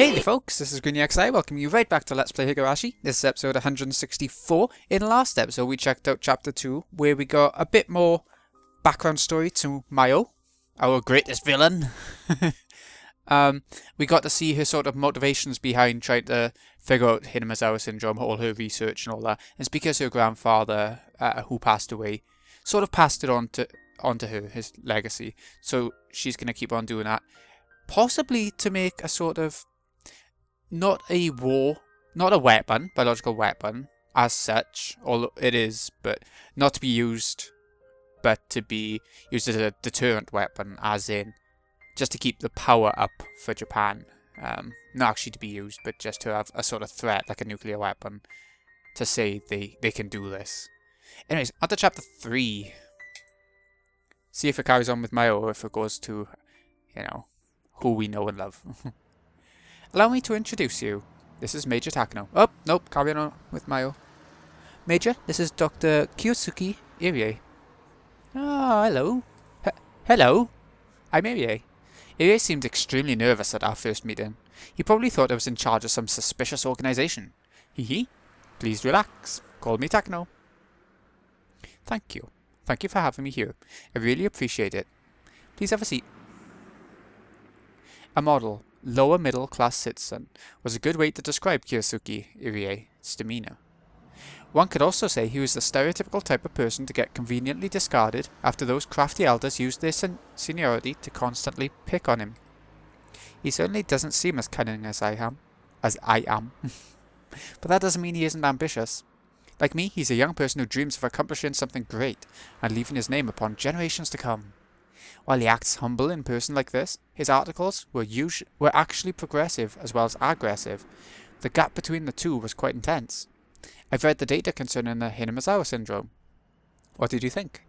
Hey there folks, this is GreenyXI, welcoming you right back to Let's Play Higurashi. This is episode 164. In the last episode we checked out chapter 2, where we got a bit more background story to Miyo, our greatest villain. We got to see her sort of motivations behind trying to figure out Higurashi syndrome, all her research and all that. It's because her grandfather, who passed away, sort of passed it onto her, his legacy. So she's going to keep on doing that. Possibly to make a sort of not a weapon, biological weapon as such, although it is, but not to be used, but to be used as a deterrent weapon, as in just to keep the power up for Japan. Not actually to be used, but just to have a sort of threat, like a nuclear weapon, to say they can do this. Anyways, on to chapter 3. See if it carries on with Miyo, or if it goes to, who we know and love. Allow me to introduce you. This is Major Takano. Oh, nope, carry on with Miyo. Major, this is Dr. Kyosuke Irie. Ah, hello. Hello. I'm Irie. Irie seemed extremely nervous at our first meeting. He probably thought I was in charge of some suspicious organization. Hee. Please relax. Call me Takano. Thank you. Thank you for having me here. I really appreciate it. Please have a seat. A model, lower middle class citizen, was a good way to describe Kyosuke Irie's demeanor. One could also say he was the stereotypical type of person to get conveniently discarded after those crafty elders used their seniority to constantly pick on him. He certainly doesn't seem as cunning as I am. But that doesn't mean he isn't ambitious. Like me, he's a young person who dreams of accomplishing something great and leaving his name upon generations to come. While he acts humble in person like this, his articles were actually progressive as well as aggressive. The gap between the two was quite intense. I've read the data concerning the Higurashi syndrome. What did you think?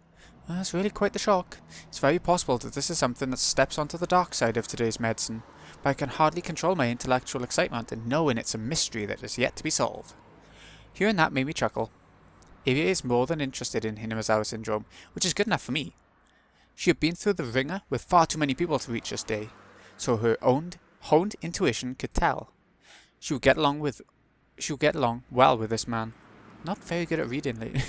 Well, it's really quite the shock. It's very possible that this is something that steps onto the dark side of today's medicine, but I can hardly control my intellectual excitement in knowing it's a mystery that is yet to be solved. Hearing that made me chuckle. Irie is more than interested in Higurashi syndrome, which is good enough for me. She had been through the ringer with far too many people to reach this day, so her honed intuition could tell. She would get along well with this man. Not very good at reading lately.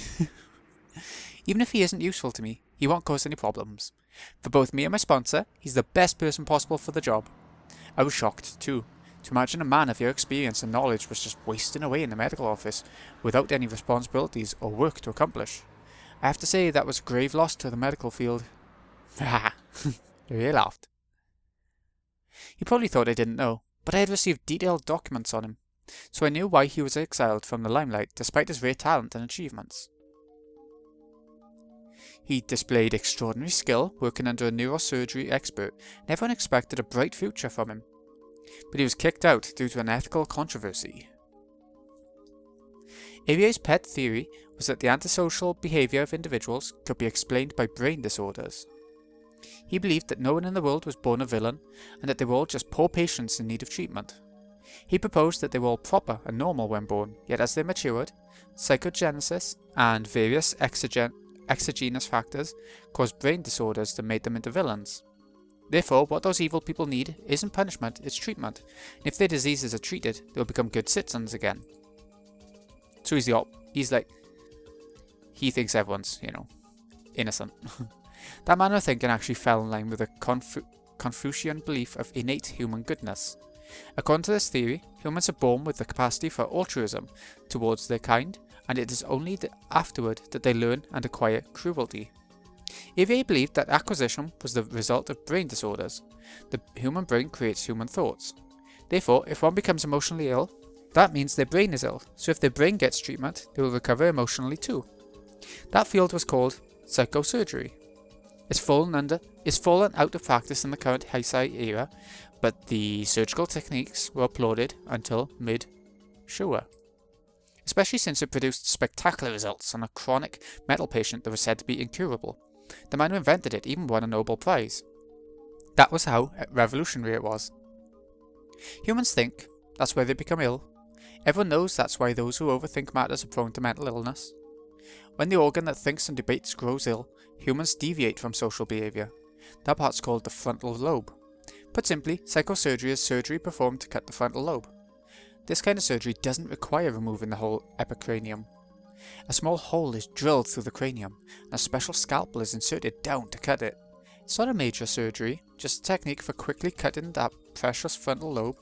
Even if he isn't useful to me, he won't cause any problems. For both me and my sponsor, he's the best person possible for the job. I was shocked, too, to imagine a man of your experience and knowledge was just wasting away in the medical office without any responsibilities or work to accomplish. I have to say that was a grave loss to the medical field. Haha, he laughed. He probably thought I didn't know, but I had received detailed documents on him, so I knew why he was exiled from the limelight despite his rare talent and achievements. He displayed extraordinary skill working under a neurosurgery expert, and everyone expected a bright future from him. But he was kicked out due to an ethical controversy. Irie's pet theory was that the antisocial behavior of individuals could be explained by brain disorders. He believed that no one in the world was born a villain, and that they were all just poor patients in need of treatment. He proposed that they were all proper and normal when born, yet as they matured, psychogenesis and various exogenous factors caused brain disorders that made them into villains. Therefore, what those evil people need isn't punishment, it's treatment, and if their diseases are treated, they'll become good citizens again. So he thinks everyone's, innocent. That manner of thinking actually fell in line with the Confucian belief of innate human goodness. According to this theory, humans are born with the capacity for altruism towards their kind, and it is only afterward that they learn and acquire cruelty. Irie believed that acquisition was the result of brain disorders. The human brain creates human thoughts. Therefore, if one becomes emotionally ill, that means their brain is ill, so if their brain gets treatment, they will recover emotionally too. That field was called psychosurgery. It's fallen out of practice in the current Heisei era, but the surgical techniques were applauded until mid-Showa, especially since it produced spectacular results on a chronic mental patient that was said to be incurable. The man who invented it even won a Nobel Prize. That was how revolutionary it was. Humans think, that's why they become ill. Everyone knows that's why those who overthink matters are prone to mental illness. When the organ that thinks and debates grows ill, humans deviate from social behavior. That part's called the frontal lobe. Put simply, psychosurgery is surgery performed to cut the frontal lobe. This kind of surgery doesn't require removing the whole epicranium. A small hole is drilled through the cranium, and a special scalpel is inserted down to cut it. It's not a major surgery, just a technique for quickly cutting that precious frontal lobe.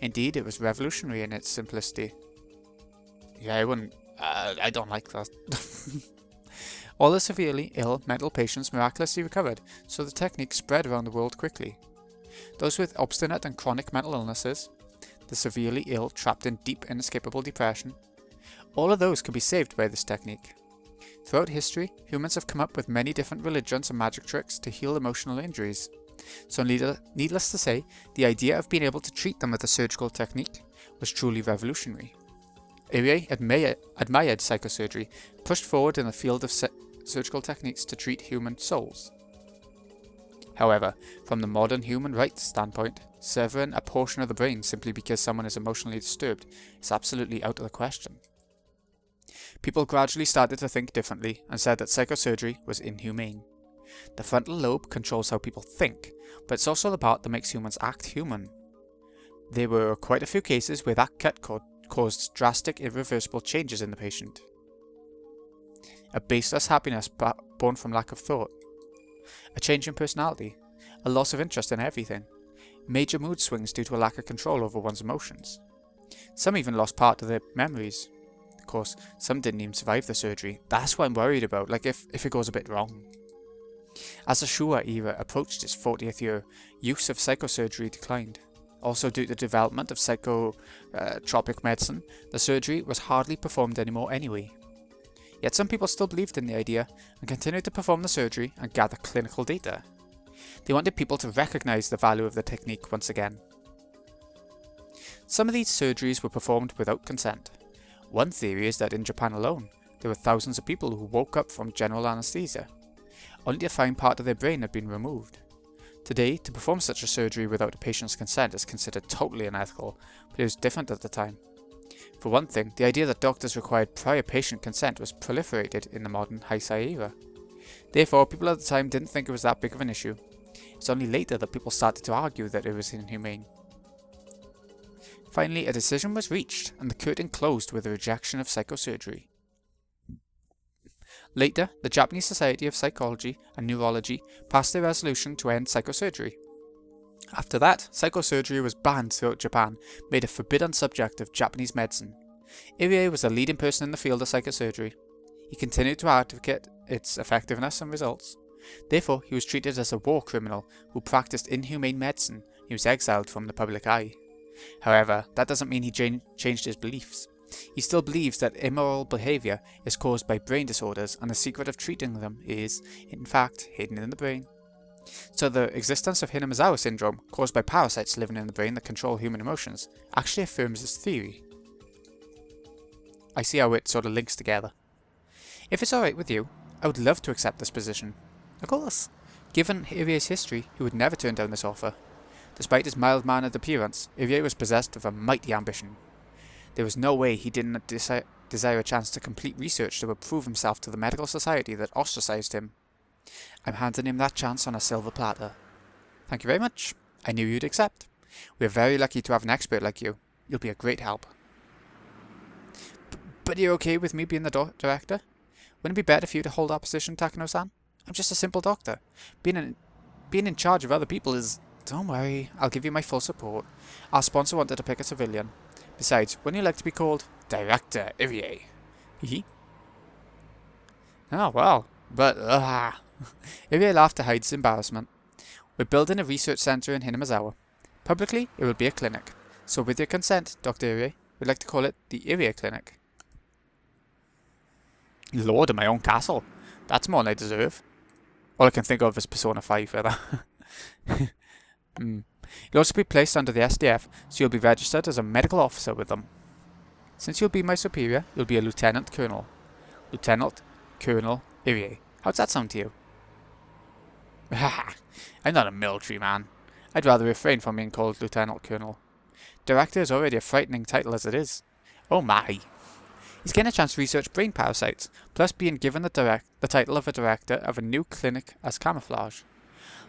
Indeed, it was revolutionary in its simplicity. Yeah, I don't like that. All the severely ill mental patients miraculously recovered, so the technique spread around the world quickly. Those with obstinate and chronic mental illnesses, the severely ill trapped in deep inescapable depression, all of those can be saved by this technique. Throughout history, humans have come up with many different religions and magic tricks to heal emotional injuries. So needless to say, the idea of being able to treat them with a surgical technique was truly revolutionary. Irie admired psychosurgery, pushed forward in the field of surgical techniques to treat human souls. However, from the modern human rights standpoint, severing a portion of the brain simply because someone is emotionally disturbed is absolutely out of the question. People gradually started to think differently and said that psychosurgery was inhumane. The frontal lobe controls how people think, but it's also the part that makes humans act human. There were quite a few cases where that cut caused drastic, irreversible changes in the patient. A baseless happiness born from lack of thought. A change in personality. A loss of interest in everything. Major mood swings due to a lack of control over one's emotions. Some even lost part of their memories. Of course, some didn't even survive the surgery. That's what I'm worried about, like if it goes a bit wrong. As the Showa era approached its 40th year, use of psychosurgery declined. Also due to the development of psychotropic medicine, the surgery was hardly performed anymore anyway. Yet some people still believed in the idea and continued to perform the surgery and gather clinical data. They wanted people to recognize the value of the technique once again. Some of these surgeries were performed without consent. One theory is that in Japan alone, there were thousands of people who woke up from general anesthesia, only to find part of their brain had been removed. Today, to perform such a surgery without a patient's consent is considered totally unethical, but it was different at the time. For one thing, the idea that doctors required prior patient consent was proliferated in the modern Heisei era. Therefore, people at the time didn't think it was that big of an issue. It's only later that people started to argue that it was inhumane. Finally, a decision was reached, and the curtain closed with the rejection of psychosurgery. Later, the Japanese Society of Psychology and Neurology passed a resolution to end psychosurgery. After that, psychosurgery was banned throughout Japan, made a forbidden subject of Japanese medicine. Irie was a leading person in the field of psychosurgery. He continued to advocate its effectiveness and results. Therefore, he was treated as a war criminal who practiced inhumane medicine. He was exiled from the public eye. However, that doesn't mean he changed his beliefs. He still believes that immoral behavior is caused by brain disorders and the secret of treating them is, in fact, hidden in the brain. So the existence of Hinamizawa syndrome, caused by parasites living in the brain that control human emotions, actually affirms his theory. I see how it sort of links together. If it's alright with you, I would love to accept this position. Of course. Given Irie's history, he would never turn down this offer. Despite his mild-mannered appearance, Irie was possessed of a mighty ambition. There was no way he didn't desire a chance to complete research that would prove himself to the medical society that ostracized him. I'm handing him that chance on a silver platter. Thank you very much. I knew you'd accept. We're very lucky to have an expert like you. You'll be a great help. But you're okay with me being the director? Wouldn't it be better for you to hold our position, Takano-san? I'm just a simple doctor. Being in charge of other people is... Don't worry, I'll give you my full support. Our sponsor wanted to pick a civilian. Besides, wouldn't you like to be called Director Irie? Hee. Oh, well, but Irie laughed to hide his embarrassment. We're building a research center in Hinamizawa. Publicly, it will be a clinic. So with your consent, Dr. Irie, we'd like to call it the Irie Clinic. Lord of my own castle. That's more than I deserve. All I can think of is Persona 5 for that. You'll also be placed under the SDF, so you'll be registered as a medical officer with them. Since you'll be my superior, you'll be a Lieutenant Colonel. Lieutenant Colonel Irie. How's that sound to you? I'm not a military man. I'd rather refrain from being called Lieutenant Colonel. Director is already a frightening title as it is. Oh my. He's getting a chance to research brain parasites, plus being given the title of a director of a new clinic as camouflage.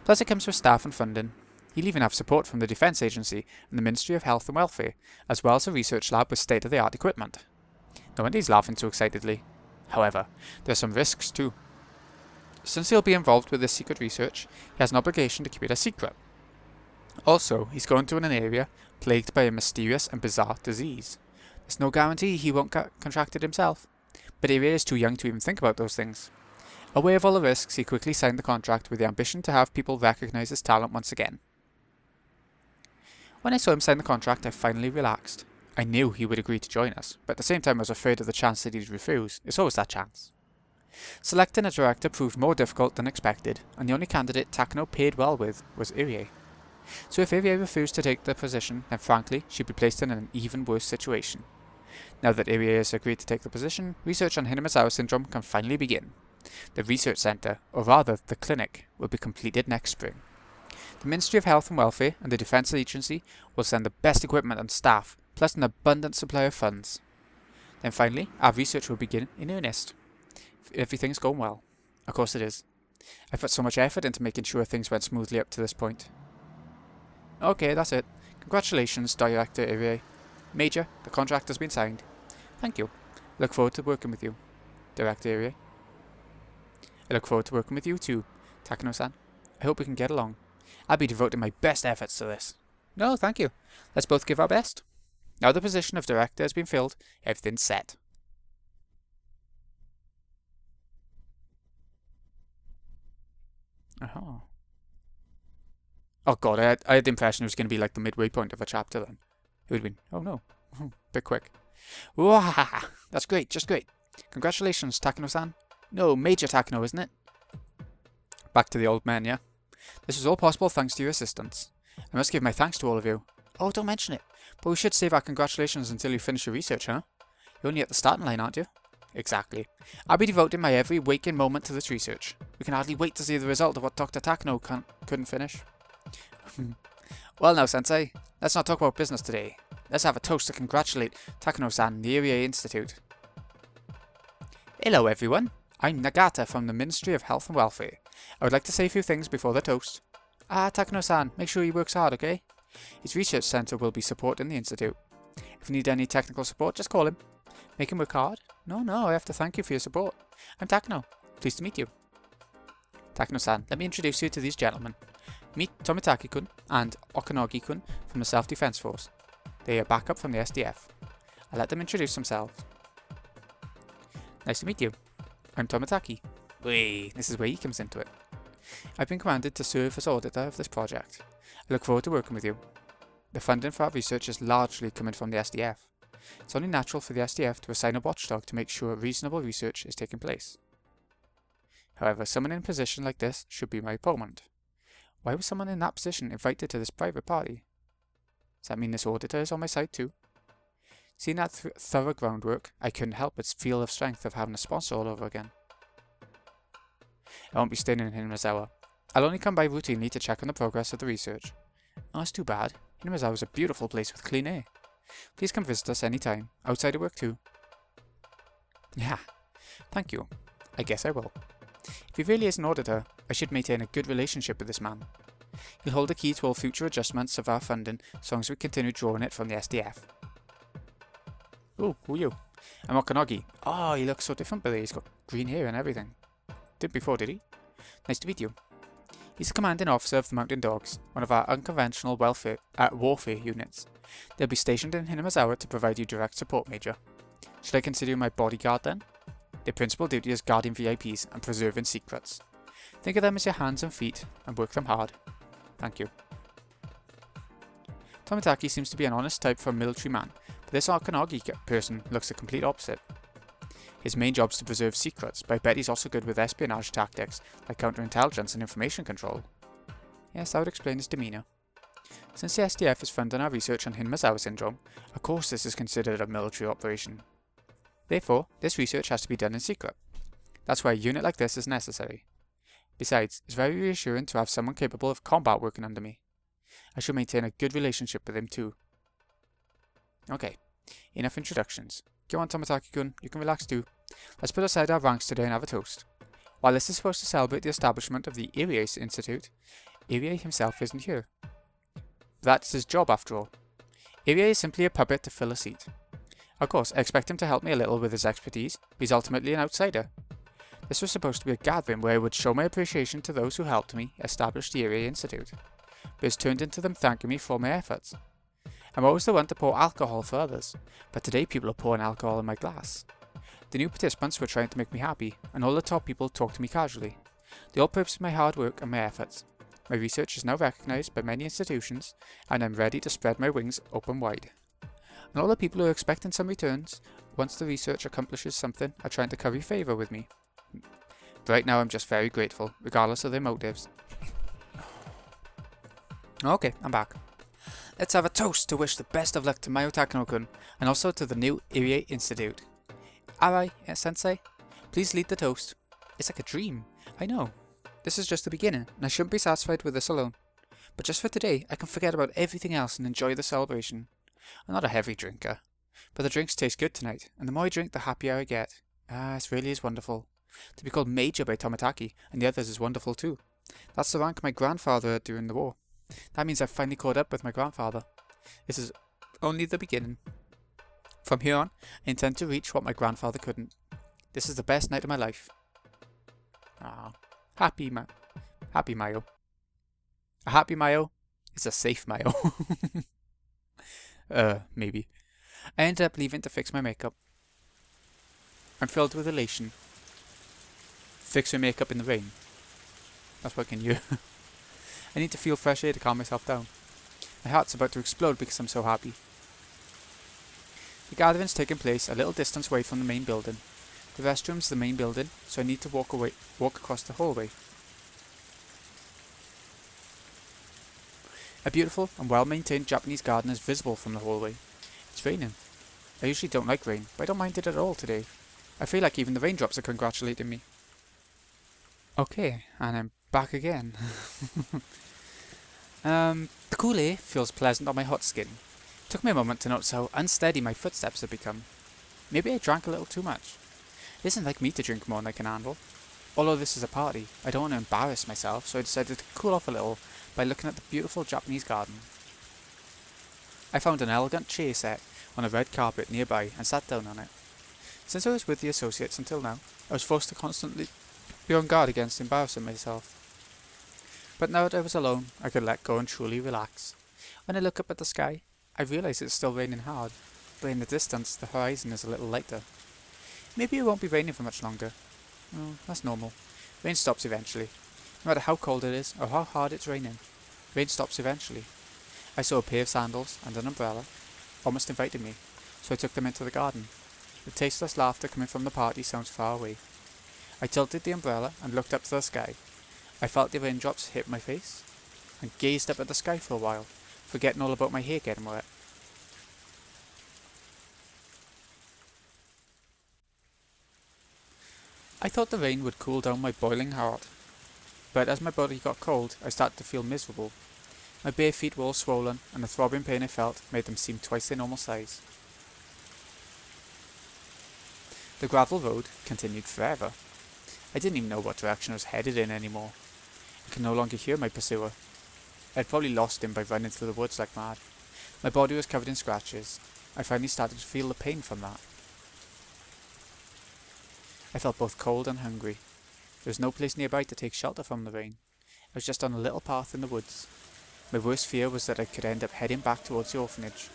Plus it comes with staff and funding. He'll even have support from the Defense Agency and the Ministry of Health and Welfare, as well as a research lab with state-of-the-art equipment. No wonder he's laughing so excitedly. However, there are some risks too. Since he'll be involved with this secret research, he has an obligation to keep it a secret. Also, he's going to an area plagued by a mysterious and bizarre disease. There's no guarantee he won't get contracted himself, but Irie is too young to even think about those things. Aware of all the risks, he quickly signed the contract with the ambition to have people recognize his talent once again. When I saw him sign the contract, I finally relaxed. I knew he would agree to join us, but at the same time I was afraid of the chance that he'd refuse. It's always that chance. Selecting a director proved more difficult than expected, and the only candidate Takano paid well with was Irie. So if Irie refused to take the position, then frankly, she'd be placed in an even worse situation. Now that Irie has agreed to take the position, research on Higurashi syndrome can finally begin. The research centre, or rather the clinic, will be completed next spring. The Ministry of Health and Welfare and the Defence Agency will send the best equipment and staff, plus an abundant supply of funds. Then finally, our research will begin in earnest. Everything's going well. Of course it is. I've put so much effort into making sure things went smoothly up to this point. Okay, that's it. Congratulations, Director Irie. Major, the contract has been signed. Thank you. Look forward to working with you, Director Irie. I look forward to working with you too, Takano-san. I hope we can get along. I'll be devoting my best efforts to this. No, thank you. Let's both give our best. Now the position of Director has been filled, everything's set. Oh god, I had the impression it was going to be like the midway point of a chapter then. It would have been, oh no, bit quick. Wah! That's great, just great. Congratulations, Takano-san. No, Major Takano, isn't it? Back to the old man, yeah? This was all possible thanks to your assistance. I must give my thanks to all of you. Oh, don't mention it. But we should save our congratulations until you finish your research, huh? You're only at the starting line, aren't you? Exactly. I'll be devoting my every waking moment to this research. We can hardly wait to see the result of what Dr. Takano couldn't finish. Well now, Sensei, let's not talk about business today. Let's have a toast to congratulate Takano-san and the Irie Institute. Hello everyone, I'm Nagata from the Ministry of Health and Welfare. I would like to say a few things before the toast. Takano-san, make sure he works hard, okay? His research centre will be supporting the Institute. If you need any technical support, just call him. Make him work hard? No, I have to thank you for your support. I'm Takano. Pleased to meet you. Takano-san, let me introduce you to these gentlemen. Meet Tomitaki-kun and Okanagi-kun from the Self-Defense Force. They are backup from the SDF. I'll let them introduce themselves. Nice to meet you. I'm Tomitaki. Wait, this is where he comes into it. I've been commanded to serve as auditor of this project. I look forward to working with you. The funding for our research is largely coming from the SDF. It's only natural for the SDF to assign a watchdog to make sure reasonable research is taking place. However, someone in a position like this should be my opponent. Why was someone in that position invited to this private party? Does that mean this auditor is on my side too? Seeing that thorough groundwork, I couldn't help but feel the strength of having a sponsor all over again. I won't be staying in Higurashi. I'll only come by routinely to check on the progress of the research. Oh, it's too bad. Higurashi is a beautiful place with clean air. Please come visit us anytime, outside of work too. Yeah, thank you. I guess I will. If he really is an auditor, I should maintain a good relationship with this man. He'll hold the key to all future adjustments of our funding as long as we continue drawing it from the SDF. Oh, who are you? I'm Okanagi. Oh, he looks so different by the way. He's got green hair and everything. Didn't before, did he? Nice to meet you. He's the commanding officer of the Mountain Dogs, one of our unconventional warfare units. They'll be stationed in Higurashi to provide you direct support, Major. Should I consider you my bodyguard then? Their principal duty is guarding VIPs and preserving secrets. Think of them as your hands and feet, and work them hard. Thank you. Tomitaki seems to be an honest type for a military man, but this Okanagi person looks the complete opposite. His main job is to preserve secrets, but I bet he's also good with espionage tactics, like counterintelligence and information control. Yes, that would explain his demeanour. Since the SDF is funding our research on Higurashi syndrome, of course this is considered a military operation. Therefore, this research has to be done in secret. That's why a unit like this is necessary. Besides, it's very reassuring to have someone capable of combat working under me. I should maintain a good relationship with him too. Okay, enough introductions. Go on, Tomitaki-kun, you can relax too. Let's put aside our ranks today and have a toast. While this is supposed to celebrate the establishment of the Irie Institute, Irie himself isn't here. That's his job after all. Irie is simply a puppet to fill a seat. Of course, I expect him to help me a little with his expertise, but he's ultimately an outsider. This was supposed to be a gathering where I would show my appreciation to those who helped me establish the Irie Institute, but it's turned into them thanking me for my efforts. I'm always the one to pour alcohol for others, but today people are pouring alcohol in my glass. The new participants were trying to make me happy, and all the top people talked to me casually. They all praised my hard work and my efforts. My research is now recognised by many institutions, and I'm ready to spread my wings open wide. And all the people who are expecting some returns, once the research accomplishes something, are trying to curry favour with me. But right now I'm just very grateful, regardless of their motives. Okay, I'm back. Let's have a toast to wish the best of luck to Miyo Takano-kun, and also to the new Irie Institute. Arai, sensei, please lead the toast. It's like a dream, I know. This is just the beginning, and I shouldn't be satisfied with this alone. But just for today, I can forget about everything else and enjoy the celebration. I'm not a heavy drinker, but the drinks taste good tonight, and the more I drink, the happier I get. It really is wonderful. To be called Major by Tomitaki, and the others is wonderful too. That's the rank my grandfather had during the war. That means I've finally caught up with my grandfather. This is only the beginning. From here on, I intend to reach what my grandfather couldn't. This is the best night of my life. Happy Mayo. A happy Mayo is a safe Mayo. Maybe. I ended up leaving to fix my makeup. I'm filled with elation. Fix your makeup in the rain. That's what I can hear. I need to feel fresh air to calm myself down. My heart's about to explode because I'm so happy. The gathering's taking place a little distance away from the main building. The restroom's the main building, so I need to walk across the hallway. A beautiful and well-maintained Japanese garden is visible from the hallway. It's raining. I usually don't like rain, but I don't mind it at all today. I feel like even the raindrops are congratulating me. Okay, and I'm back again. The cool air feels pleasant on my hot skin. It took me a moment to notice how unsteady my footsteps had become. Maybe I drank a little too much. It isn't like me to drink more than I can handle. Although this is a party, I don't want to embarrass myself, so I decided to cool off a little by looking at the beautiful Japanese garden. I found an elegant chair set on a red carpet nearby and sat down on it. Since I was with the associates until now, I was forced to constantly be on guard against embarrassing myself. But now that I was alone, I could let go and truly relax. When I look up at the sky, I realise it's still raining hard, but in the distance the horizon is a little lighter. Maybe it won't be raining for much longer. Oh, that's normal. Rain stops eventually. No matter how cold it is or how hard it's raining, rain stops eventually. I saw a pair of sandals and an umbrella. Almost invited me, so I took them into the garden. The tasteless laughter coming from the party sounds far away. I tilted the umbrella and looked up to the sky. I felt the raindrops hit my face, and gazed up at the sky for a while, forgetting all about my hair getting wet. I thought the rain would cool down my boiling heart, but as my body got cold, I started to feel miserable. My bare feet were all swollen, and the throbbing pain I felt made them seem twice their normal size. The gravel road continued forever. I didn't even know what direction I was headed in anymore. I could no longer hear my pursuer. I had probably lost him by running through the woods like mad. My body was covered in scratches. I finally started to feel the pain from that. I felt both cold and hungry. There was no place nearby to take shelter from the rain. I was just on a little path in the woods. My worst fear was that I could end up heading back towards the orphanage,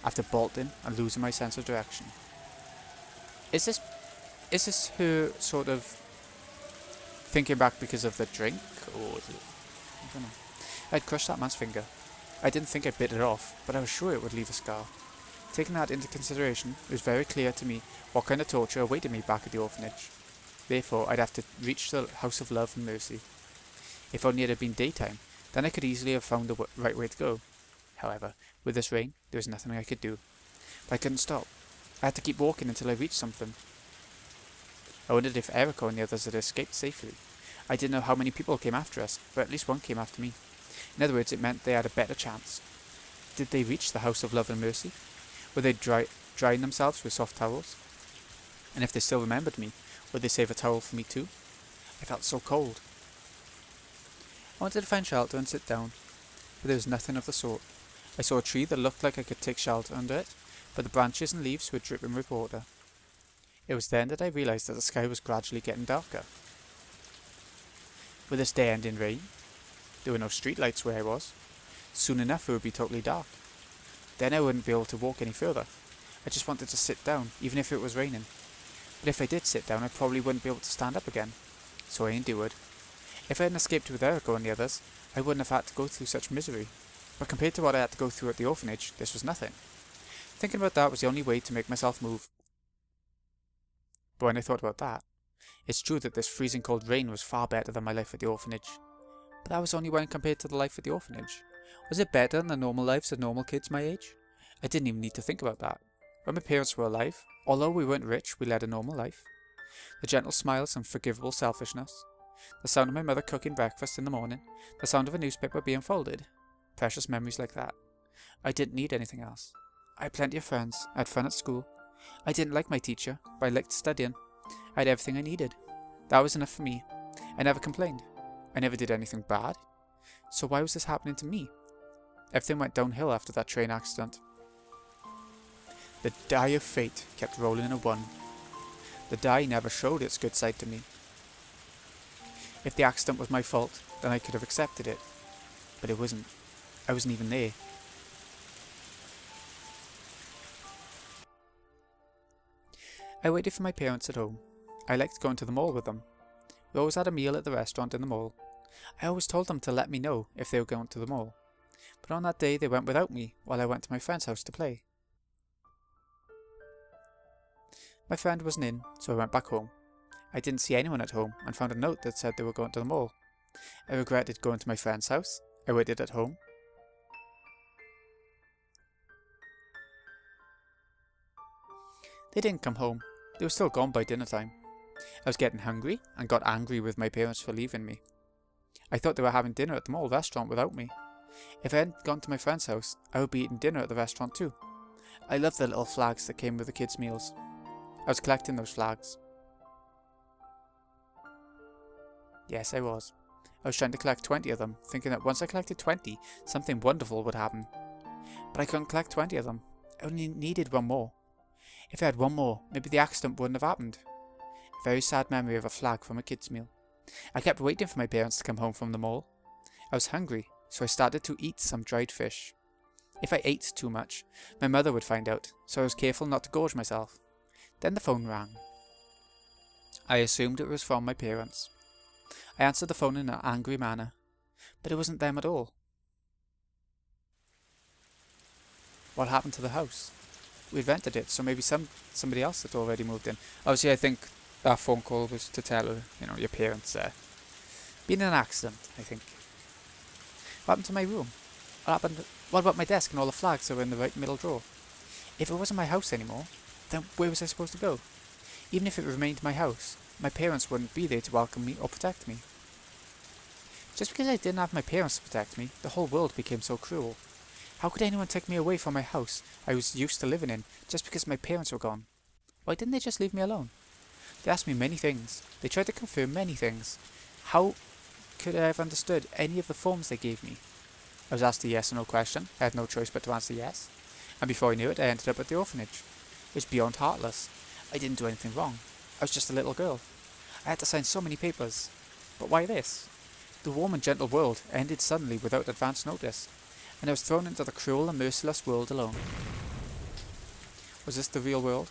after bolting and losing my sense of direction. Is this her sort of thinking back because of the drink, or is it? I don't know. I'd crushed that man's finger. I didn't think I bit it off, but I was sure it would leave a scar. Taking that into consideration, it was very clear to me what kind of torture awaited me back at the orphanage. Therefore, I'd have to reach the House of Love and Mercy. If only it had been daytime, then I could easily have found the right way to go. However, with this rain, there was nothing I could do. But I couldn't stop. I had to keep walking until I reached something. I wondered if Eriko and the others had escaped safely. I didn't know how many people came after us, but at least one came after me. In other words, it meant they had a better chance. Did they reach the House of Love and Mercy? Were they drying themselves with soft towels? And if they still remembered me, would they save a towel for me too? I felt so cold. I wanted to find shelter and sit down, but there was nothing of the sort. I saw a tree that looked like I could take shelter under it, but the branches and leaves were dripping with water. It was then that I realised that the sky was gradually getting darker. With this day end in rain, there were no streetlights where I was. Soon enough it would be totally dark. Then I wouldn't be able to walk any further. I just wanted to sit down, even if it was raining. But if I did sit down, I probably wouldn't be able to stand up again. So I endured. If I hadn't escaped with Eriko and the others, I wouldn't have had to go through such misery. But compared to what I had to go through at the orphanage, this was nothing. Thinking about that was the only way to make myself move. But when I thought about that, it's true that this freezing cold rain was far better than my life at the orphanage. But that was only when compared to the life at the orphanage. Was it better than the normal lives of normal kids my age? I didn't even need to think about that. When my parents were alive, although we weren't rich, we led a normal life. The gentle smiles and forgivable selfishness. The sound of my mother cooking breakfast in the morning. The sound of a newspaper being folded. Precious memories like that. I didn't need anything else. I had plenty of friends. I had fun at school. I didn't like my teacher, but I liked studying. I had everything I needed. That was enough for me. I never complained. I never did anything bad. So why was this happening to me? Everything went downhill after that train accident. The die of fate kept rolling a 1. The die never showed its good side to me. If the accident was my fault, then I could have accepted it. But it wasn't. I wasn't even there. I waited for my parents at home. I liked going to the mall with them. We always had a meal at the restaurant in the mall. I always told them to let me know if they were going to the mall. But on that day they went without me while I went to my friend's house to play. My friend wasn't in, so I went back home. I didn't see anyone at home and found a note that said they were going to the mall. I regretted going to my friend's house. I waited at home. They didn't come home. They were still gone by dinner time. I was getting hungry and got angry with my parents for leaving me. I thought they were having dinner at the mall restaurant without me. If I hadn't gone to my friend's house, I would be eating dinner at the restaurant too. I loved the little flags that came with the kids' meals. I was collecting those flags. Yes, I was. I was trying to collect 20 of them, thinking that once I collected 20, something wonderful would happen. But I couldn't collect 20 of them. I only needed one more. If I had one more, maybe the accident wouldn't have happened. A very sad memory of a flag from a kid's meal. I kept waiting for my parents to come home from the mall. I was hungry, so I started to eat some dried fish. If I ate too much, my mother would find out, so I was careful not to gorge myself. Then the phone rang. I assumed it was from my parents. I answered the phone in an angry manner, but it wasn't them at all. What happened to the house? We'd rented it, so maybe somebody else had already moved in. Obviously, I think that phone call was to tell her, your parents been in an accident, I think. What happened to my room? What about my desk and all the flags that were in the right middle drawer? If it wasn't my house anymore, then where was I supposed to go? Even if it remained my house, my parents wouldn't be there to welcome me or protect me. Just because I didn't have my parents to protect me, the whole world became so cruel. How could anyone take me away from my house I was used to living in just because my parents were gone? Why didn't they just leave me alone? They asked me many things. They tried to confirm many things. How could I have understood any of the forms they gave me? I was asked a yes or no question. I had no choice but to answer yes. And before I knew it, I ended up at the orphanage. It was beyond heartless. I didn't do anything wrong. I was just a little girl. I had to sign so many papers. But why this? The warm and gentle world ended suddenly without advance notice, and I was thrown into the cruel and merciless world alone. Was this the real world?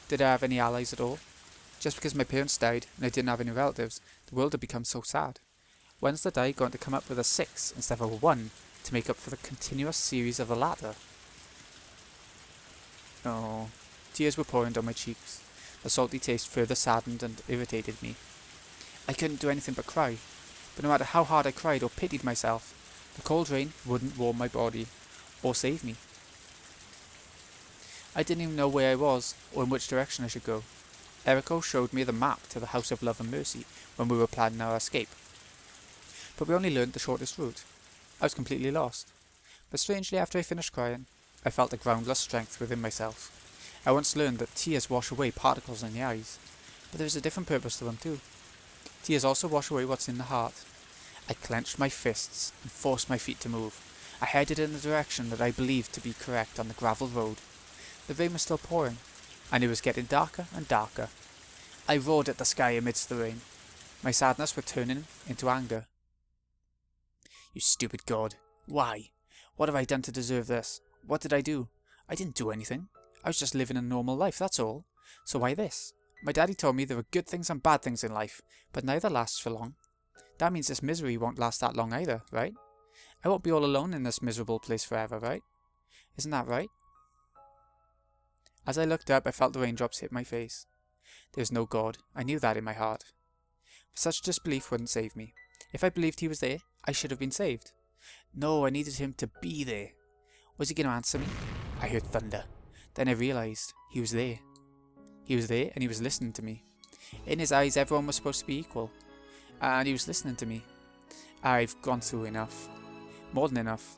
Did I have any allies at all? Just because my parents died and I didn't have any relatives, the world had become so sad. When's the die going to come up with a 6 instead of a 1 to make up for the continuous series of the latter? Oh, tears were pouring down my cheeks. The salty taste further saddened and irritated me. I couldn't do anything but cry, but no matter how hard I cried or pitied myself, the cold rain wouldn't warm my body or save me. I didn't even know where I was or in which direction I should go. Eriko showed me the map to the House of Love and Mercy when we were planning our escape. But we only learned the shortest route. I was completely lost. But strangely, after I finished crying, I felt a groundless strength within myself. I once learned that tears wash away particles in the eyes, but there is a different purpose to them too. Tears also wash away what's in the heart. I clenched my fists and forced my feet to move. I headed in the direction that I believed to be correct on the gravel road. The rain was still pouring, and it was getting darker and darker. I roared at the sky amidst the rain. My sadness was turning into anger. You stupid god. Why? What have I done to deserve this? What did I do? I didn't do anything. I was just living a normal life, that's all. So why this? My daddy told me there were good things and bad things in life, but neither lasts for long. That means this misery won't last that long either, right? I won't be all alone in this miserable place forever, right? Isn't that right? As I looked up, I felt the raindrops hit my face. There was no God. I knew that in my heart. But such disbelief wouldn't save me. If I believed he was there, I should have been saved. No, I needed him to be there. Was he going to answer me? I heard thunder. Then I realised he was there. He was there and he was listening to me. In his eyes, everyone was supposed to be equal. And he was listening to me. I've gone through enough. More than enough.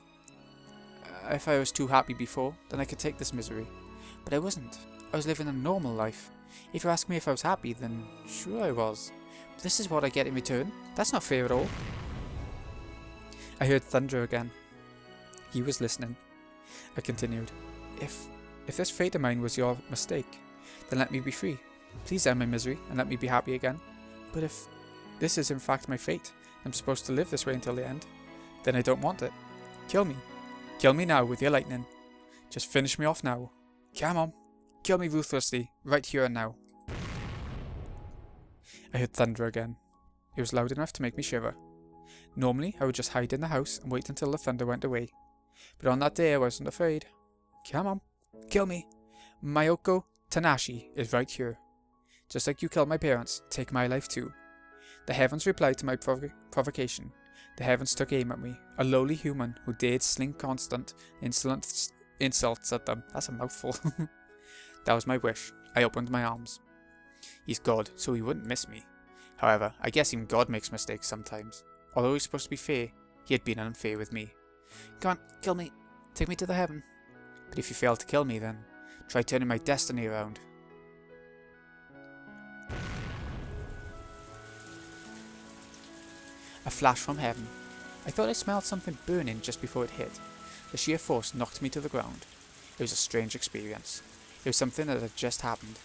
If I was too happy before, then I could take this misery. But I wasn't. I was living a normal life. If you ask me if I was happy, then sure I was. But this is what I get in return. That's not fair at all. I heard thunder again. He was listening. I continued. If this fate of mine was your mistake, then let me be free. Please end my misery and let me be happy again. But if this is in fact my fate, I'm supposed to live this way until the end, then I don't want it. Kill me. Kill me now with your lightning. Just finish me off now. Come on. Kill me ruthlessly, right here and now. I heard thunder again. It was loud enough to make me shiver. Normally, I would just hide in the house and wait until the thunder went away. But on that day, I wasn't afraid. Come on. Kill me. Mayoko Tanashi is right here. Just like you killed my parents, take my life too. The heavens replied to my provocation. The heavens took aim at me, a lowly human who dared sling constant, insolent insults at them. That's a mouthful. That was my wish. I opened my arms. He's God, so he wouldn't miss me. However, I guess even God makes mistakes sometimes. Although he's supposed to be fair, he had been unfair with me. Come on, kill me. Take me to the heaven. But if you fail to kill me, then try turning my destiny around. A flash from heaven. I thought I smelled something burning just before it hit. The sheer force knocked me to the ground. It was a strange experience. It was something that had just happened,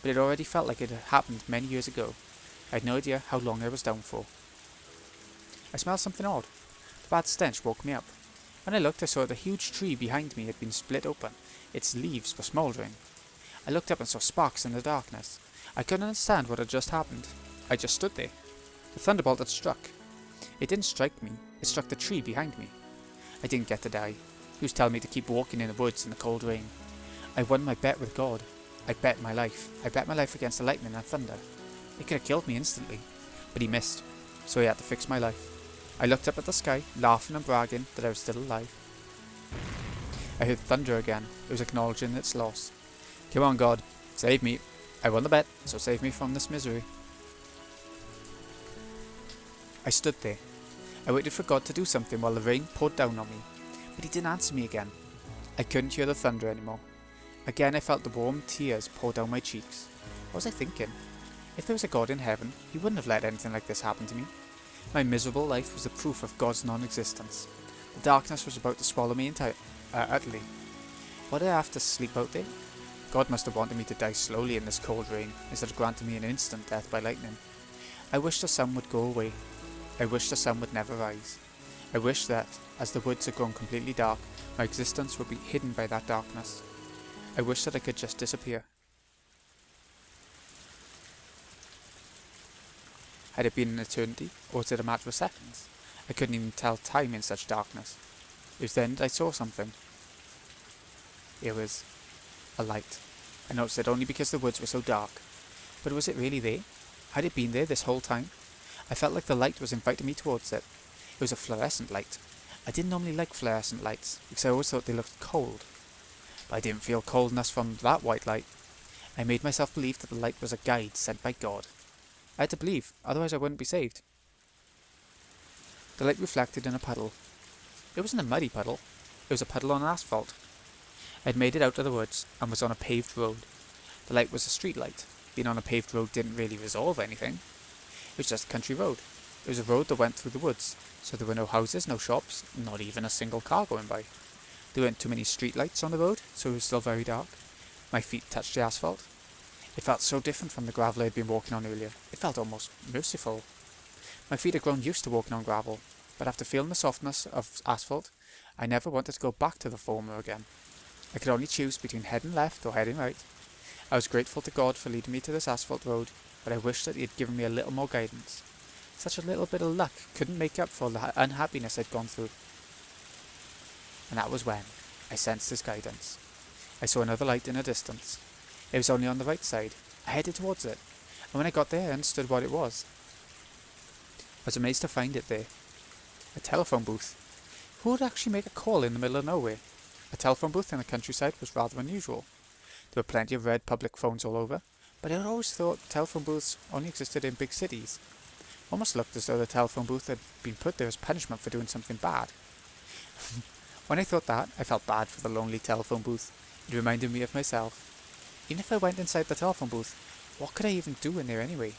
but it already felt like it had happened many years ago. I had no idea how long I was down for. I smelled something odd. The bad stench woke me up. When I looked, I saw that a huge tree behind me had been split open. Its leaves were smouldering. I looked up and saw sparks in the darkness. I couldn't understand what had just happened. I just stood there. The thunderbolt had struck. It didn't strike me, it struck the tree behind me. I didn't get to die. He was telling me to keep walking in the woods in the cold rain. I won my bet with God. I bet my life. I bet my life against the lightning and thunder. It could have killed me instantly, but he missed, so he had to fix my life. I looked up at the sky, laughing and bragging that I was still alive. I heard thunder again. It was acknowledging its loss. Come on, God, save me. I won the bet, so save me from this misery. I stood there. I waited for God to do something while the rain poured down on me, but he didn't answer me again. I couldn't hear the thunder anymore. Again I felt the warm tears pour down my cheeks. What was I thinking? If there was a God in heaven, he wouldn't have let anything like this happen to me. My miserable life was the proof of God's non-existence. The darkness was about to swallow me utterly. What did I have to sleep out there? God must have wanted me to die slowly in this cold rain, instead of granting me an instant death by lightning. I wish the sun would go away. I wish the sun would never rise. I wish that, as the woods had grown completely dark, my existence would be hidden by that darkness. I wish that I could just disappear. Had it been an eternity, or was it a matter of seconds? I couldn't even tell time in such darkness. It was then that I saw something. It was a light. I noticed it only because the woods were so dark. But was it really there? Had it been there this whole time? I felt like the light was inviting me towards it. It was a fluorescent light. I didn't normally like fluorescent lights, because I always thought they looked cold. But I didn't feel coldness from that white light. I made myself believe that the light was a guide sent by God. I had to believe, otherwise I wouldn't be saved. The light reflected in a puddle. It wasn't a muddy puddle. It was a puddle on asphalt. I had made it out of the woods and was on a paved road. The light was a street light. Being on a paved road didn't really resolve anything. It was just a country road. It was a road that went through the woods. So there were no houses, no shops, not even a single car going by. There weren't too many street lights on the road, so it was still very dark. My feet touched the asphalt. It felt so different from the gravel I had been walking on earlier. It felt almost merciful. My feet had grown used to walking on gravel, but after feeling the softness of asphalt, I never wanted to go back to the former again. I could only choose between heading left or heading right. I was grateful to God for leading me to this asphalt road, but I wished that He had given me a little more guidance. Such a little bit of luck couldn't make up for the unhappiness I'd gone through. And that was when I sensed His guidance. I saw another light in the distance. It was only on the right side. I headed towards it, and when I got there I understood what it was. I was amazed to find it there. A telephone booth. Who would actually make a call in the middle of nowhere? A telephone booth in the countryside was rather unusual. There were plenty of red public phones all over, but I had always thought telephone booths only existed in big cities. Almost looked as though the telephone booth had been put there as punishment for doing something bad. When I thought that, I felt bad for the lonely telephone booth. It reminded me of myself. Even if I went inside the telephone booth, what could I even do in there anyway?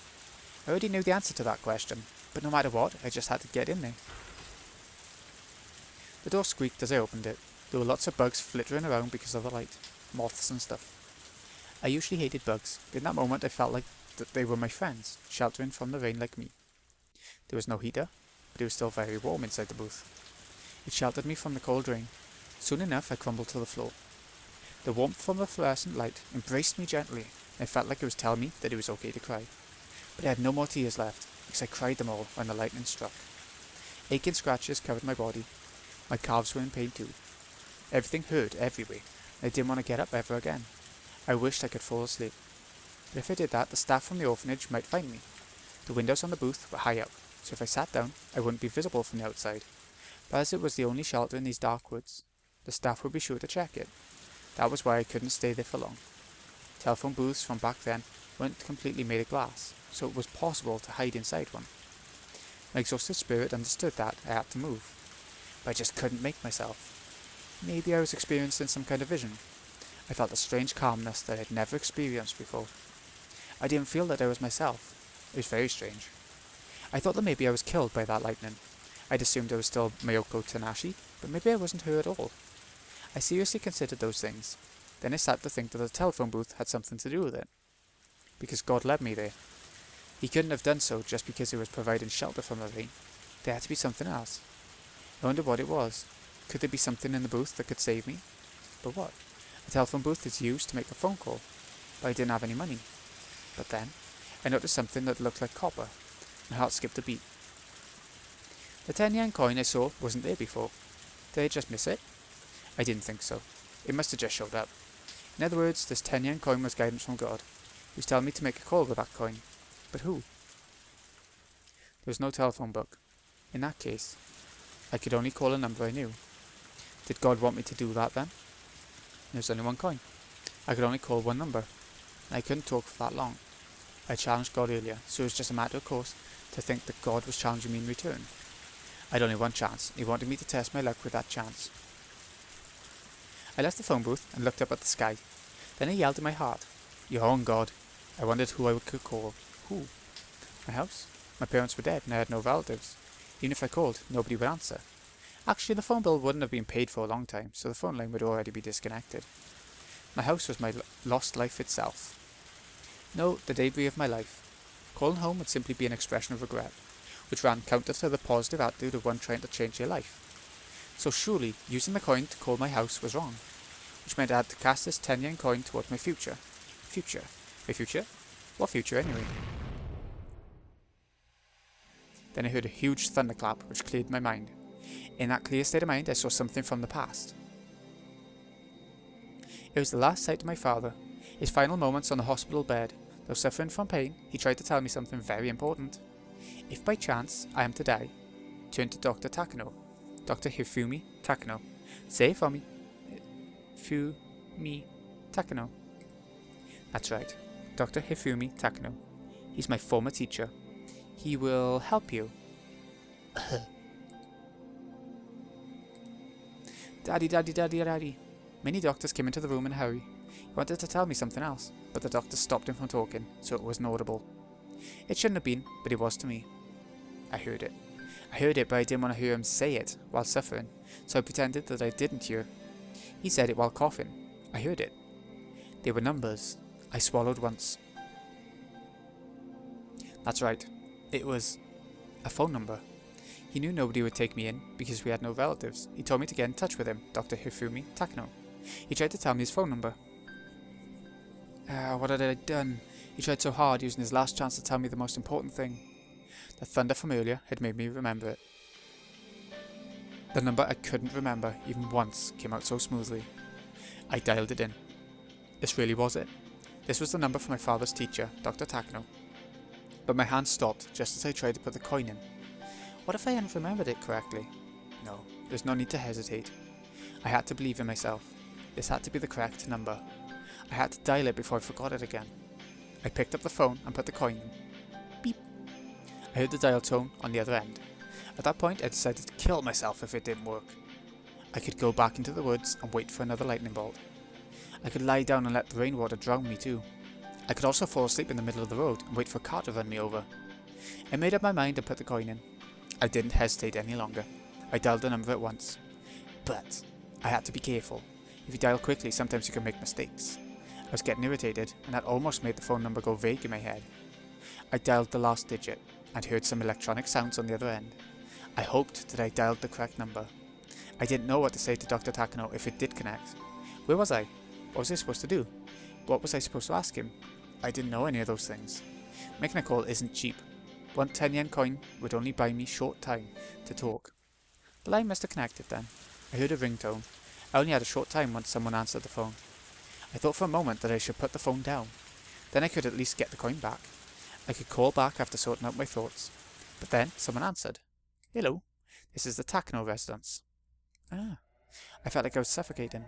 I already knew the answer to that question, but no matter what, I just had to get in there. The door squeaked as I opened it. There were lots of bugs flittering around because of the light. Moths and stuff. I usually hated bugs, but in that moment I felt like that they were my friends, sheltering from the rain like me. There was no heater, but it was still very warm inside the booth. It sheltered me from the cold rain. Soon enough I crumbled to the floor. The warmth from the fluorescent light embraced me gently, and I felt like it was telling me that it was okay to cry. But I had no more tears left, because I cried them all when the lightning struck. Aching scratches covered my body. My calves were in pain too. Everything hurt everywhere, and I didn't want to get up ever again. I wished I could fall asleep. But if I did that, the staff from the orphanage might find me. The windows on the booth were high up, so if I sat down, I wouldn't be visible from the outside. But as it was the only shelter in these dark woods, the staff would be sure to check it. That was why I couldn't stay there for long. Telephone booths from back then weren't completely made of glass, so it was possible to hide inside one. My exhausted spirit understood that I had to move, but I just couldn't make myself. Maybe I was experiencing some kind of vision. I felt a strange calmness that I'd never experienced before. I didn't feel that I was myself. It was very strange. I thought that maybe I was killed by that lightning. I'd assumed I was still Mayoko Tanashi, but maybe I wasn't her at all. I seriously considered those things. Then I started to think that the telephone booth had something to do with it. Because God led me there. He couldn't have done so just because He was providing shelter from the rain. There had to be something else. I wondered what it was. Could there be something in the booth that could save me? But what? A telephone booth is used to make a phone call, but I didn't have any money. But then, I noticed something that looked like copper. My heart skipped a beat. The 10 yen coin I saw wasn't there before. Did I just miss it? I didn't think so. It must have just showed up. In other words, this 10 yen coin was guidance from God. He was telling me to make a call with that coin. But who? There was no telephone book. In that case, I could only call a number I knew. Did God want me to do that then? There was only one coin. I could only call one number, and I couldn't talk for that long. I challenged God earlier, so it was just a matter of course to think that God was challenging me in return. I'd only one chance. He wanted me to test my luck with that chance. I left the phone booth and looked up at the sky. Then I yelled in my heart, "Your own God." I wondered who I could call. Who? My house? My parents were dead and I had no relatives. Even if I called, nobody would answer. Actually, the phone bill wouldn't have been paid for a long time, so the phone line would already be disconnected. My house was my lost life itself. No, the debris of my life. Calling home would simply be an expression of regret, which ran counter to the positive attitude of one trying to change their life. So surely, using the coin to call my house was wrong, which meant I had to cast this 10 yen coin towards my future. Future? My future? What future anyway? Then I heard a huge thunderclap which cleared my mind. In that clear state of mind, I saw something from the past. It was the last sight of my father, his final moments on the hospital bed. Though suffering from pain, he tried to tell me something very important. If by chance I am to die, turn to Dr. Takano. Dr. Hifumi Takano. Say it for me. Hifumi Takano. That's right, Dr. Hifumi Takano. He's my former teacher. He will help you. Daddy, daddy, daddy, daddy. Many doctors came into the room in a hurry. He wanted to tell me something else, but the doctor stopped him from talking, so it wasn't audible. It shouldn't have been, but it was to me. I heard it. I heard it, but I didn't want to hear him say it while suffering, so I pretended that I didn't hear. He said it while coughing. I heard it. They were numbers. I swallowed once. That's right. It was a phone number. He knew nobody would take me in because we had no relatives. He told me to get in touch with him, Dr. Hifumi Takano. He tried to tell me his phone number. What had I done? He tried so hard, using his last chance to tell me the most important thing. The thunder from earlier had made me remember it. The number I couldn't remember even once came out so smoothly. I dialed it in. This really was it. This was the number for my father's teacher, Dr. Takano. But my hand stopped just as I tried to put the coin in. What if I hadn't remembered it correctly? No, there's no need to hesitate. I had to believe in myself. This had to be the correct number. I had to dial it before I forgot it again. I picked up the phone and put the coin in. Beep. I heard the dial tone on the other end. At that point, I decided to kill myself if it didn't work. I could go back into the woods and wait for another lightning bolt. I could lie down and let the rainwater drown me too. I could also fall asleep in the middle of the road and wait for a car to run me over. I made up my mind and put the coin in. I didn't hesitate any longer. I dialed the number at once. But I had to be careful. If you dial quickly, sometimes you can make mistakes. I was getting irritated, and that almost made the phone number go vague in my head. I dialed the last digit, and heard some electronic sounds on the other end. I hoped that I dialed the correct number. I didn't know what to say to Dr. Takano if it did connect. Where was I? What was I supposed to do? What was I supposed to ask him? I didn't know any of those things. Making a call isn't cheap. One 10-yen coin would only buy me short time to talk. The line must have connected then. I heard a ringtone. I only had a short time once someone answered the phone. I thought for a moment that I should put the phone down. Then I could at least get the coin back. I could call back after sorting out my thoughts. But then someone answered. Hello, this is the Takano residence. Ah, I felt like I was suffocating.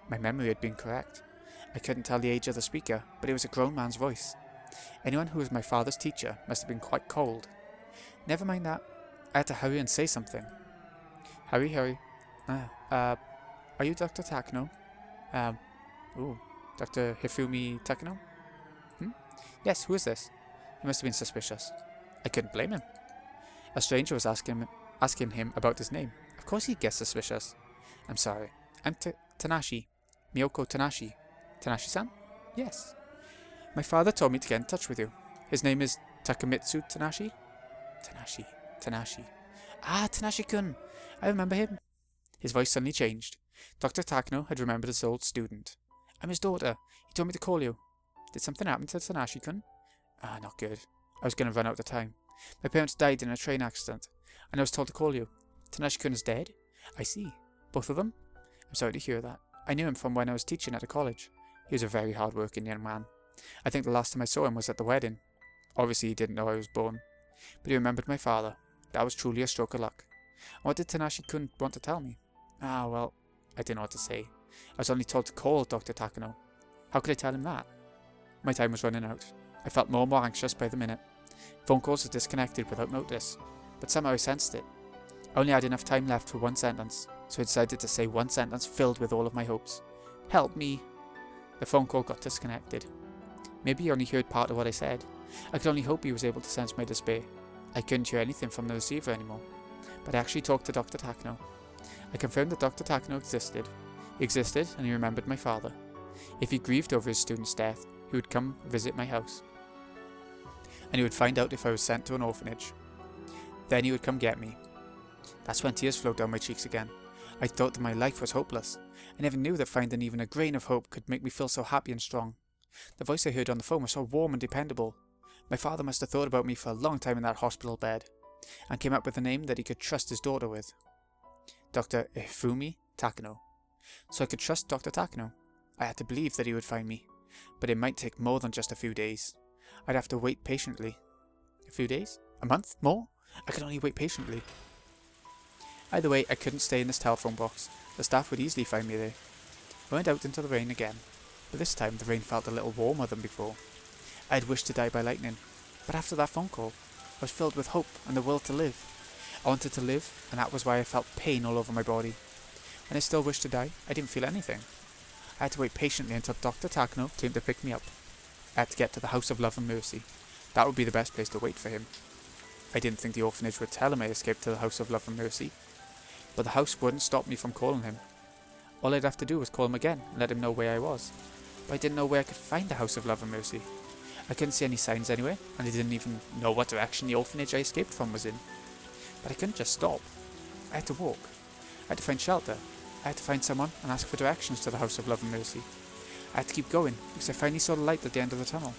My memory had been correct. I couldn't tell the age of the speaker, but it was a grown man's voice. Anyone who was my father's teacher must have been quite cold. Never mind that. I had to hurry and say something. Hurry. Are you Dr. Takano? Dr. Hifumi Takano? Yes, who is this? He must have been suspicious. I couldn't blame him. A stranger was asking him about his name. Of course he'd get suspicious. I'm sorry. I'm Tanashi. Miyoko Tanashi. Tanashi-san? Yes. My father told me to get in touch with you. His name is Takamitsu Tanashi? Tanashi. Ah, Tanashi-kun. I remember him. His voice suddenly changed. Dr. Takano had remembered his old student. I'm his daughter. He told me to call you. Did something happen to Tanashi-kun? Ah, not good. I was going to run out of time. My parents died in a train accident, and I was told to call you. Tanashi-kun is dead? I see. Both of them? I'm sorry to hear that. I knew him from when I was teaching at a college. He was a very hard-working young man. I think the last time I saw him was at the wedding. Obviously he didn't know I was born. But he remembered my father. That was truly a stroke of luck. And what did Tanashi-kun want to tell me? Ah, well, I didn't know what to say. I was only told to call Dr. Takano. How could I tell him that? My time was running out. I felt more and more anxious by the minute. Phone calls had disconnected without notice, but somehow I sensed it. I only had enough time left for one sentence, so I decided to say one sentence filled with all of my hopes. Help me! The phone call got disconnected. Maybe he only heard part of what I said. I could only hope he was able to sense my despair. I couldn't hear anything from the receiver anymore. But I actually talked to Dr. Takano. I confirmed that Dr. Takano existed. He existed, and he remembered my father. If he grieved over his student's death, he would come visit my house. And he would find out if I was sent to an orphanage. Then he would come get me. That's when tears flowed down my cheeks again. I thought that my life was hopeless. I never knew that finding even a grain of hope could make me feel so happy and strong. The voice I heard on the phone was so warm and dependable. My father must have thought about me for a long time in that hospital bed, and came up with a name that he could trust his daughter with. Dr. Hifumi Takano. So I could trust Dr. Takano. I had to believe that he would find me, but it might take more than just a few days. I'd have to wait patiently. A few days? A month? More? I could only wait patiently. Either way, I couldn't stay in this telephone box. The staff would easily find me there. I went out into the rain again, but this time the rain felt a little warmer than before. I had wished to die by lightning, but after that phone call, I was filled with hope and the will to live. I wanted to live, and that was why I felt pain all over my body. When I still wished to die, I didn't feel anything. I had to wait patiently until Dr. Takano came to pick me up. I had to get to the House of Love and Mercy. That would be the best place to wait for him. I didn't think the orphanage would tell him I escaped to the House of Love and Mercy, but the house wouldn't stop me from calling him. All I'd have to do was call him again and let him know where I was. But I didn't know where I could find the House of Love and Mercy. I couldn't see any signs anywhere, and I didn't even know what direction the orphanage I escaped from was in. But I couldn't just stop. I had to walk. I had to find shelter. I had to find someone and ask for directions to the House of Love and Mercy. I had to keep going, because I finally saw the light at the end of the tunnel.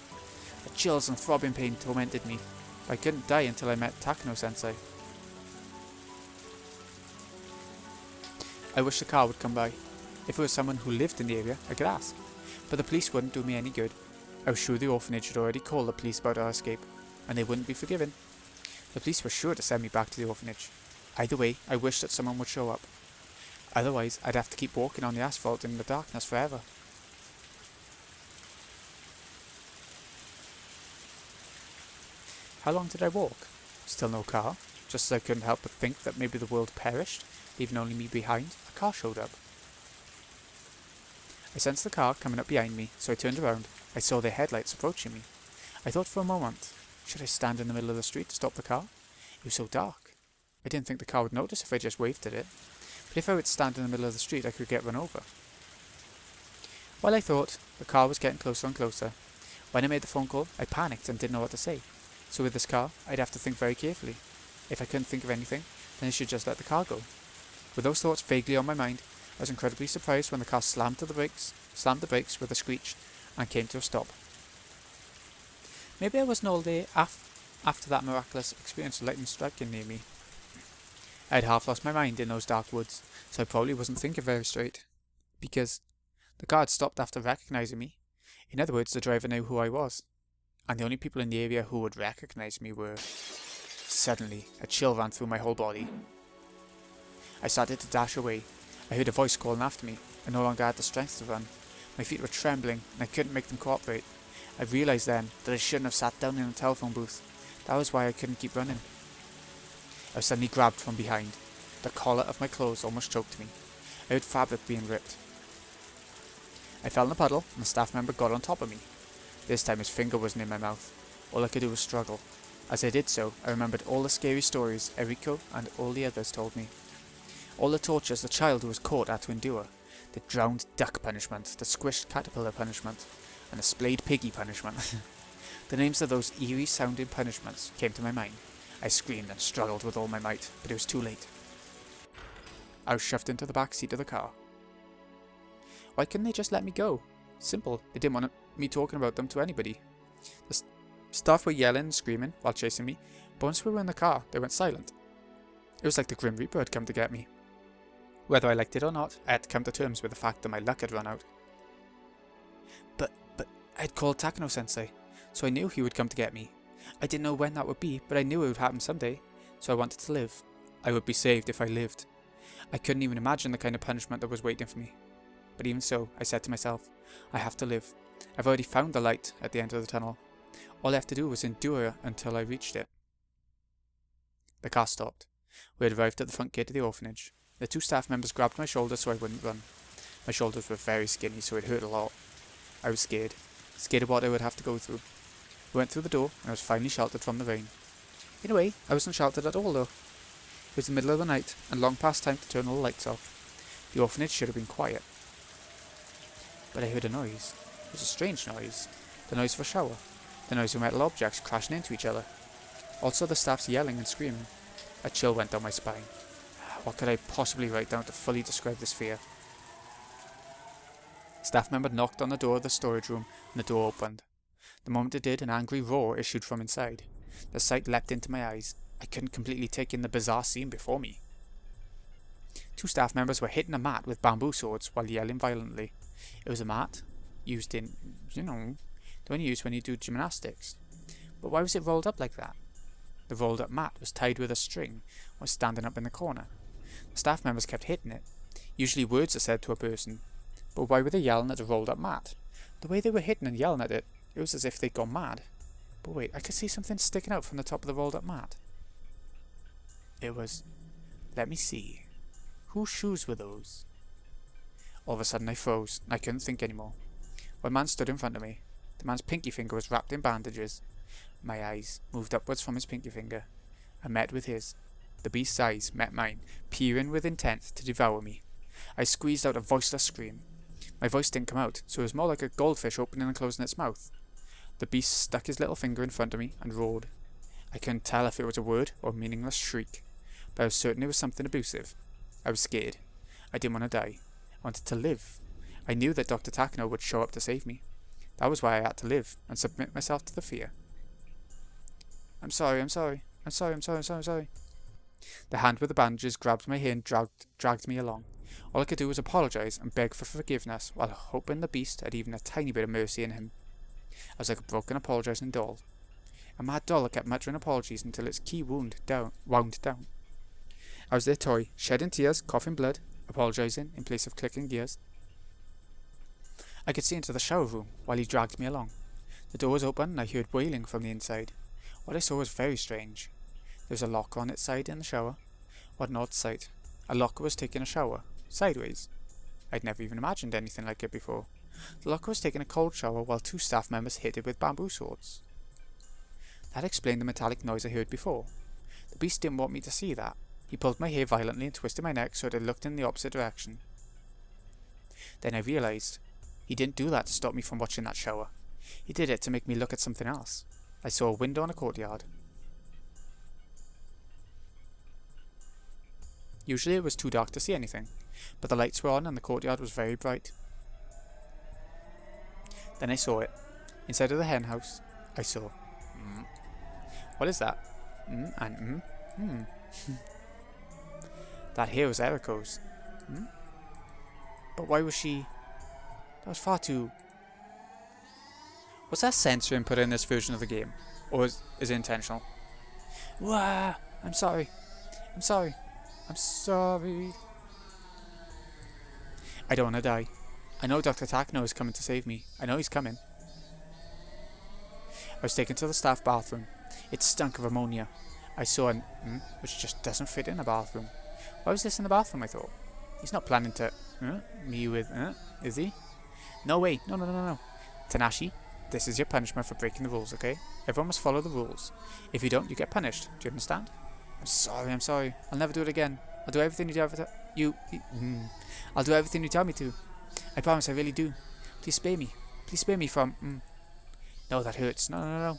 The chills and throbbing pain tormented me, but I couldn't die until I met Takano-sensei. I wish the car would come by. If it was someone who lived in the area, I could ask. But the police wouldn't do me any good. I was sure the orphanage had already called the police about our escape, and they wouldn't be forgiven. The police were sure to send me back to the orphanage. Either way, I wished that someone would show up. Otherwise, I'd have to keep walking on the asphalt in the darkness forever. How long did I walk? Still no car. Just as I couldn't help but think that maybe the world perished, leaving only me behind, a car showed up. I sensed the car coming up behind me, so I turned around. I saw their headlights approaching me. I thought for a moment, should I stand in the middle of the street to stop the car? It was so dark. I didn't think the car would notice if I just waved at it, but if I would stand in the middle of the street I could get run over. While I thought, the car was getting closer and closer. When I made the phone call, I panicked and didn't know what to say. So with this car, I'd have to think very carefully. If I couldn't think of anything, then I should just let the car go. With those thoughts vaguely on my mind, I was incredibly surprised when the car slammed the brakes with a screech, and came to a stop. Maybe I wasn't all day after that miraculous experience of lightning striking near me. I had half lost my mind in those dark woods, so I probably wasn't thinking very straight. Because the car had stopped after recognising me. In other words, the driver knew who I was. And the only people in the area who would recognise me were... Suddenly, a chill ran through my whole body. I started to dash away. I heard a voice calling after me. I no longer had the strength to run. My feet were trembling, and I couldn't make them cooperate. I realised then that I shouldn't have sat down in a telephone booth. That was why I couldn't keep running. I was suddenly grabbed from behind. The collar of my clothes almost choked me. I heard fabric being ripped. I fell in a puddle, and a staff member got on top of me. This time his finger wasn't in my mouth. All I could do was struggle. As I did so, I remembered all the scary stories Eriko and all the others told me. All the tortures the child who was caught had to endure. The drowned duck punishment, the squished caterpillar punishment, and the splayed piggy punishment. The names of those eerie sounding punishments came to my mind. I screamed and struggled with all my might, but it was too late. I was shoved into the back seat of the car. Why couldn't they just let me go? Simple, they didn't want me talking about them to anybody. The staff were yelling and screaming while chasing me, but once we were in the car, they went silent. It was like the Grim Reaper had come to get me. Whether I liked it or not, I had to come to terms with the fact that my luck had run out. But I'd called Takano-sensei, so I knew he would come to get me. I didn't know when that would be, but I knew it would happen someday, so I wanted to live. I would be saved if I lived. I couldn't even imagine the kind of punishment that was waiting for me. But even so, I said to myself, I have to live. I've already found the light at the end of the tunnel. All I have to do was endure until I reached it. The car stopped. We had arrived at the front gate of the orphanage. The two staff members grabbed my shoulders so I wouldn't run. My shoulders were very skinny, so it hurt a lot. I was scared of what I would have to go through. We went through the door, and I was finally sheltered from the rain. In a way, I wasn't sheltered at all though. It was the middle of the night, and long past time to turn all the lights off. The orphanage should have been quiet. But I heard a noise. It was a strange noise. The noise of a shower. The noise of metal objects crashing into each other. Also the staff's yelling and screaming. A chill went down my spine. What could I possibly write down to fully describe this fear? A staff member knocked on the door of the storage room, and the door opened. The moment it did, an angry roar issued from inside. The sight leapt into my eyes. I couldn't completely take in the bizarre scene before me. Two staff members were hitting a mat with bamboo swords while yelling violently. It was a mat used in, the one you use when you do gymnastics. But why was it rolled up like that? The rolled up mat was tied with a string and was standing up in the corner. The staff members kept hitting it. Usually words are said to a person, but why were they yelling at the rolled up mat? The way they were hitting and yelling at it, it was as if they'd gone mad. But wait, I could see something sticking out from the top of the rolled up mat. It was... let me see. Whose shoes were those? All of a sudden I froze, and I couldn't think anymore. One man stood in front of me. The man's pinky finger was wrapped in bandages. My eyes moved upwards from his pinky finger. I met with his. The beast's eyes met mine, peering with intent to devour me. I squeezed out a voiceless scream. My voice didn't come out, so it was more like a goldfish opening and closing its mouth. The beast stuck his little finger in front of me and roared. I couldn't tell if it was a word or a meaningless shriek, but I was certain it was something abusive. I was scared. I didn't want to die. I wanted to live. I knew that Dr. Takano would show up to save me. That was why I had to live and submit myself to the fear. I'm sorry. The hand with the bandages grabbed my hair and dragged me along. All I could do was apologise and beg for forgiveness, while hoping the beast had even a tiny bit of mercy in him. I was like a broken apologising doll. A mad doll that kept muttering apologies until its key wound wound down. I was their toy, shedding tears, coughing blood, apologising in place of clicking gears. I could see into the shower room while he dragged me along. The door was open and I heard wailing from the inside. What I saw was very strange. There was a locker on its side in the shower. What an odd sight. A locker was taking a shower, sideways. I'd never even imagined anything like it before. The locker was taking a cold shower while two staff members hit it with bamboo swords. That explained the metallic noise I heard before. The beast didn't want me to see that. He pulled my hair violently and twisted my neck so that it looked in the opposite direction. Then I realised. He didn't do that to stop me from watching that shower. He did it to make me look at something else. I saw a window in a courtyard. Usually it was too dark to see anything, but the lights were on and the courtyard was very bright. Then I saw it. Inside of the hen house, I saw. What is that? That here was Eriko's. But why was she... That was far too... Was that censor input in this version of the game? Or is it intentional? Wah! I'm sorry. I don't want to die. I know Dr. Takano is coming to save me. I know he's coming. I was taken to the staff bathroom. It stunk of ammonia. I saw an which just doesn't fit in a bathroom. Why was this in the bathroom, I thought? He's not planning to me with is he? No way. No. Tanashi, this is your punishment for breaking the rules, okay? Everyone must follow the rules. If you don't, you get punished. Do you understand? I'm sorry. I'll never do it again. I'll do everything I'll do everything you tell me to. I promise, I really do. Please spare me. Please spare me from... No, that hurts. No.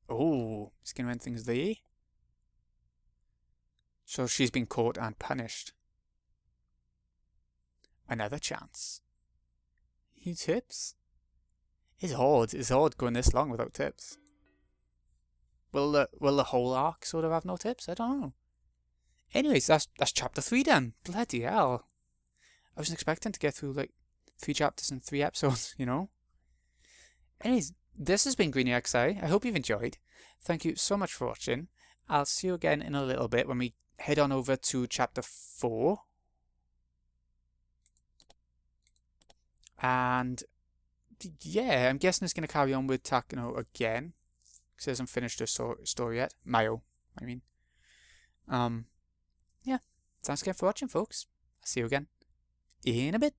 Oh, it's gonna end things there. So she's been caught and punished. Another chance. Any tips? It's hard going this long without tips. Will the whole arc sort of have no tips? I don't know. Anyways, that's chapter 3 done. Bloody hell. I wasn't expecting to get through like 3 chapters in 3 episodes, you know? Anyways, this has been Greeny XI. I hope you've enjoyed. Thank you so much for watching. I'll see you again in a little bit when we head on over to chapter 4. And yeah, I'm guessing it's going to carry on with Takano again. Because it hasn't finished the story yet. Miyo, I mean. Yeah. Thanks again for watching, folks. I'll see you again in a bit.